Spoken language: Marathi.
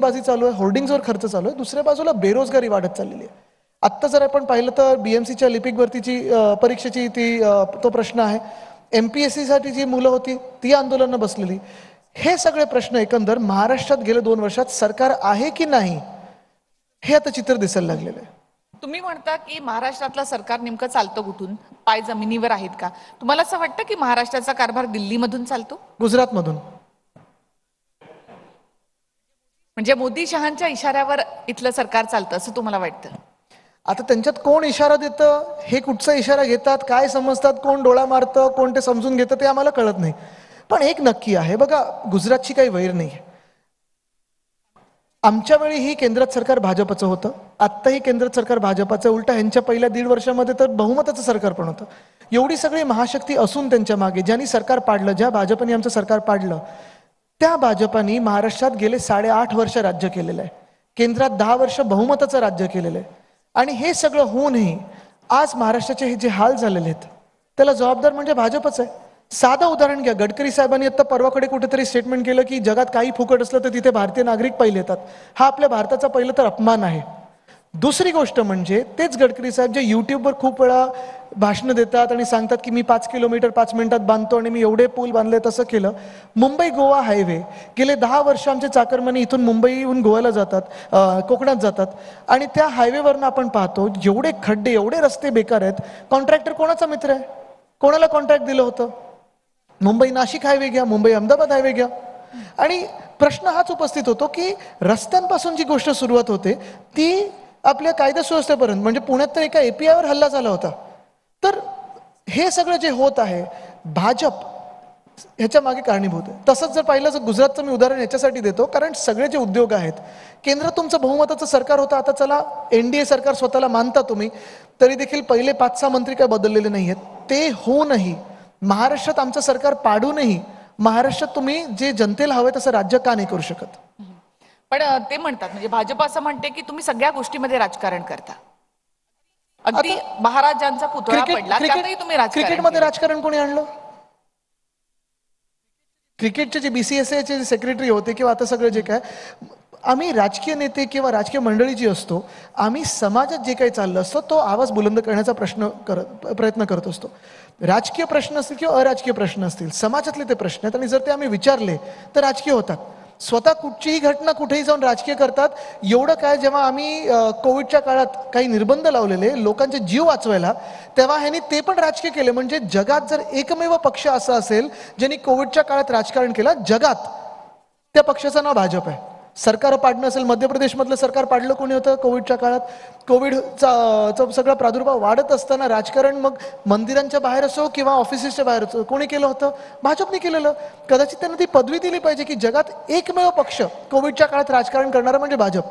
स्लोगनबाजी चालू आहे, होर्डिंग्सवर खर्च चालू आहे, दुसऱ्या बाजूला बेरोजगारी वाढत चाललेली आहे. आत्ता जर आपण पाहिलं तर BMCच्या लिपिक भरतीची परीक्षेची तो प्रश्न आहे. MPSC साठी जी मुलं होती ती आंदोलनं बसलेली. हे सगळे प्रश्न एकंदर महाराष्ट्रात गेल्या 2 वर्षात सरकार आहे की नाही हे आता चित्र दिसायला लागलेलं आहे. तुम्ही म्हणता की महाराष्ट्रातलं सरकार नेमकं चालतं कुठून? पाय जमिनीवर आहेत का? तुम्हाला असं वाटतं की महाराष्ट्राचा कारभार दिल्लीमधून चालतो? गुजरातमधून. म्हणजे मोदी शहांच्या इशाऱ्यावर इथलं सरकार चालतं असं तुम्हाला वाटतं? आता त्यांच्यात कोण इशारा देतं, हे कुठचा इशारा घेतात, काय समजतात, कोण डोळा मारतं, कोण ते समजून घेतं ते आम्हाला कळत नाही. पण एक नक्की आहे बघा, गुजरातची काही वैर नाही. आमच्या वेळीही केंद्रात सरकार भाजपचं होतं, आत्ताही केंद्रात सरकार भाजपचं. उलटा ह्यांच्या पहिल्या 1.5 वर्षामध्ये तर बहुमताचं सरकार पण होतं. एवढी सगळी महाशक्ती असून त्यांच्या मागे ज्यांनी सरकार पाडलं, ज्या भाजपने आमचं सरकार पाडलं, त्या भाजपानी महाराष्ट्रात गेले 8.5 वर्ष राज्य केलेलं आहे. केंद्रात 10 वर्ष बहुमताचं राज्य केलेलं आहे. आणि हे सगळं होऊनही आज महाराष्ट्राचे हे जे हाल झालेले आहेत त्याला जबाबदार म्हणजे भाजपच आहे. साधं उदाहरण घ्या, गडकरी साहेबांनी आता परवाकडे कुठेतरी स्टेटमेंट केलं की जगात काही फुकट असलं तर तिथे भारतीय नागरिक पहिले येतात. हा आपल्या भारताचा पहिलं तर अपमान आहे. दुसरी गोष्ट म्हणजे तेच गडकरी साहेब जे यूट्यूबवर खूप वेळा भाषणं देतात आणि सांगतात की मी 5 किलोमीटर 5 मिनिटात बांधतो आणि मी एवढे पूल बांधले, तसं केलं. मुंबई गोवा हायवे गेले 10 वर्ष आमचे चाकरमानी इथून मुंबईहून गोव्याला जातात, कोकणात जातात आणि त्या हायवेवरनं आपण पाहतो जेवढे खड्डे, एवढे रस्ते बेकार आहेत. कॉन्ट्रॅक्टर कोणाचा मित्र आहे? कोणाला कॉन्ट्रॅक्ट दिलं होतं? मुंबई नाशिक हायवे घ्या, मुंबई अहमदाबाद हायवे घ्या. आणि प्रश्न हाच उपस्थित होतो की रस्त्यांपासून जी गोष्ट सुरुवात होते ती आपल्या कायदा सुव्यवस्थेपर्यंत, म्हणजे पुण्यात तर एका APIवर हल्ला झाला होता. तर हे सगळं जे होत आहे भाजप ह्याच्या मागे कारणीभूत आहे. तसंच जर पाहिलं, जर गुजरातचं मी उदाहरण याच्यासाठी देतो कारण सगळे जे उद्योग आहेत, केंद्रात तुमचं बहुमताचं सरकार होतं. आता चला NDA सरकार स्वतःला मानता तुम्ही, तरी देखील पहिले 5-6 मंत्री काय बदललेले नाही आहेत. ते होऊनही महाराष्ट्रात आमचं सरकार पाडूनही महाराष्ट्रात तुम्ही जे जनतेला हवं तसं राज्य का नाही करू शकत? पण ते म्हणतात, म्हणजे भाजप असं म्हणते की तुम्ही सगळ्या गोष्टीमध्ये राजकारण करता. अगदी महाराजांचा पुतळा पडला त्यातही तुम्ही राजकारण. क्रिकेटमध्ये राजकारण कोणी आणलं? क्रिकेटचे जे BCCIचे जे सेक्रेटरी होते किंवा आता सगळं जे काय, आम्ही राजकीय नेते किंवा राजकीय मंडळी जी असतो, आम्ही समाजात जे काही चाललं असतं तो आवाज बुलंद करण्याचा प्रयत्न करत असतो. राजकीय प्रश्न असतील किंवा अराजकीय प्रश्न असतील, समाजातले ते प्रश्न आहेत आणि जर ते आम्ही विचारले तर राजकीय होतात. स्वतः कुठचीही घटना कुठेही जाऊन राजकीय करतात. एवढं काय, जेव्हा आम्ही कोविडच्या काळात काही निर्बंध लावलेले लोकांचे जीव वाचवायला, तेव्हा ह्यांनी ते पण राजकीय केले. म्हणजे जगात जर एकमेव पक्ष असा असेल ज्यांनी कोविडच्या काळात राजकारण केलं जगात, त्या पक्षाचं नाव भाजप आहे. सरकार पाडणं असेल, मध्य प्रदेशमधलं सरकार पाडलं कोणी होतं कोविडच्या काळात? कोविडचा सगळा प्रादुर्भाव वाढत असताना राजकारण मग मंदिरांच्या बाहेर असो किंवा ऑफिसेसच्या बाहेर असो कोणी केलं होतं? भाजपने केलेलं. कदाचित त्यांना ती पदवी दिली पाहिजे की जगात एकमेव पक्ष कोविडच्या काळात राजकारण करणारा म्हणजे भाजप.